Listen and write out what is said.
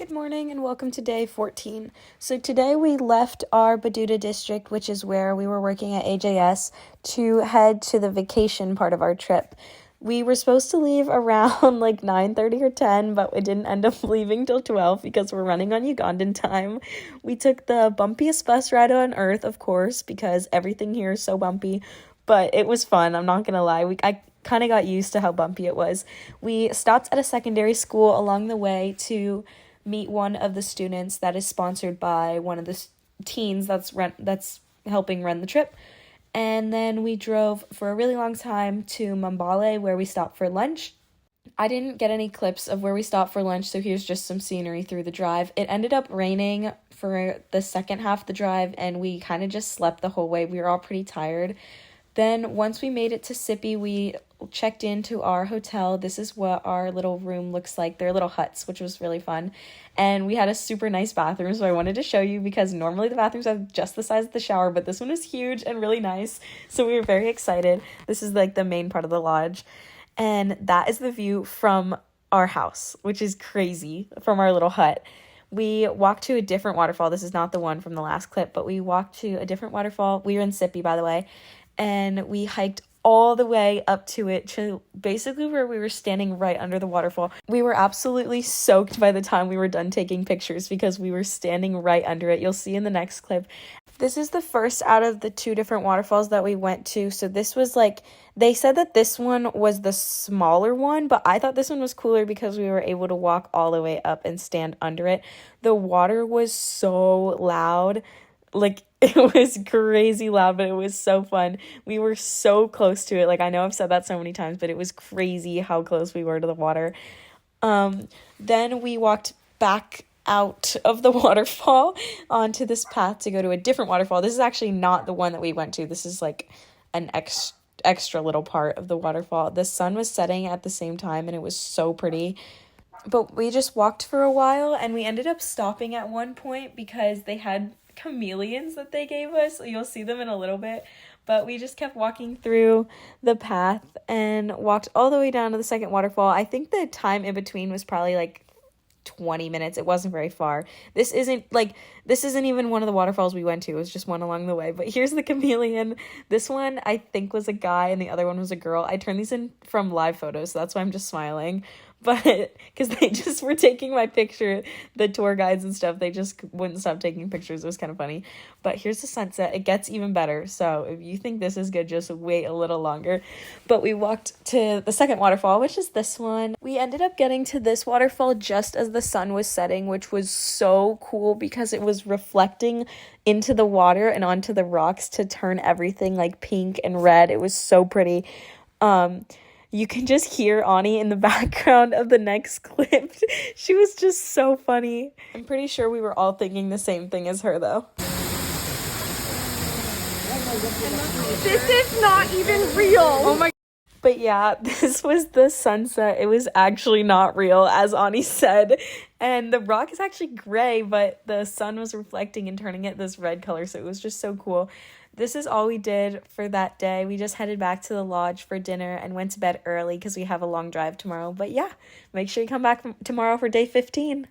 Good morning and welcome to day 14. So today we left our Baduda district, which is where we were working at AJS, to head to the vacation part of our trip. We were supposed to leave around like 9:30 or 10, but we didn't end up leaving till 12 because we're running on Ugandan time. We took the bumpiest bus ride on earth, of course, because everything here is so bumpy, but it was fun, I'm not gonna lie. I kind of got used to how bumpy it was. We stopped at a secondary school along the way to meet one of the students that is sponsored by one of the teens that's helping run the trip. And then we drove for a really long time to Mambale, where we stopped for lunch. I didn't get any clips of where we stopped for lunch, so here's just some scenery through the drive. It ended up raining for the second half of the drive, and we kind of just slept the whole way. We were all pretty tired. Then once we made it to Sipi, we checked into our hotel. This is what our little room looks like. They're little huts, which was really fun. And we had a super nice bathroom, so I wanted to show you because normally the bathrooms are just the size of the shower, but this one is huge and really nice. So we were very excited. This is like the main part of the lodge. And that is the view from our house, which is crazy, from our little hut. We walked to a different waterfall. This is not the one from the last clip, but we walked to a different waterfall. We were in Sipi, by the way. And we hiked all the way up to it, to basically where we were standing right under the waterfall. We were absolutely soaked by the time we were done taking pictures because we were standing right under it. You'll see in the next clip. This is the first out of the two different waterfalls that we went to. So this was like, they said that this one was the smaller one, but I thought this one was cooler because we were able to walk all the way up and stand under it. The water was so loud. Like, it was crazy loud, but it was so fun. We were so close to it. Like, I know I've said that so many times, but it was crazy how close we were to the water. Then we walked back out of the waterfall onto this path to go to a different waterfall. This is actually not the one that we went to. This is like an extra little part of the waterfall. The sun was setting at the same time, and it was so pretty. But we just walked for a while, and we ended up stopping at one point because they had chameleons that they gave us. You'll see them in a little bit, but we just kept walking through the path and walked all the way down to the second waterfall. I think the time in between was probably like 20 minutes. It wasn't very far. This isn't even one of the waterfalls we went to. It was just one along the way. But here's the chameleon. This one I think was a guy and the other one was a girl. I turned these in from live photos, so that's why I'm just smiling. But because they just were taking my picture, the tour guides and stuff, they just wouldn't stop taking pictures. It was kind of funny. But here's the sunset. It gets even better. So if you think this is good, just wait a little longer. But we walked to the second waterfall, which is this one. We ended up getting to this waterfall just as the sun was setting, which was so cool because it was reflecting into the water and onto the rocks to turn everything like pink and red. It was so pretty. You can just hear Ani in the background of the next clip. She was just so funny. I'm pretty sure we were all thinking the same thing as her, though. This is not even real. Oh my. But yeah, this was the sunset. It was actually not real, as Ani said. And the rock is actually gray, but the sun was reflecting and turning it this red color, so it was just so cool. This is all we did for that day. We just headed back to the lodge for dinner and went to bed early because we have a long drive tomorrow. But yeah, make sure you come back tomorrow for day 15.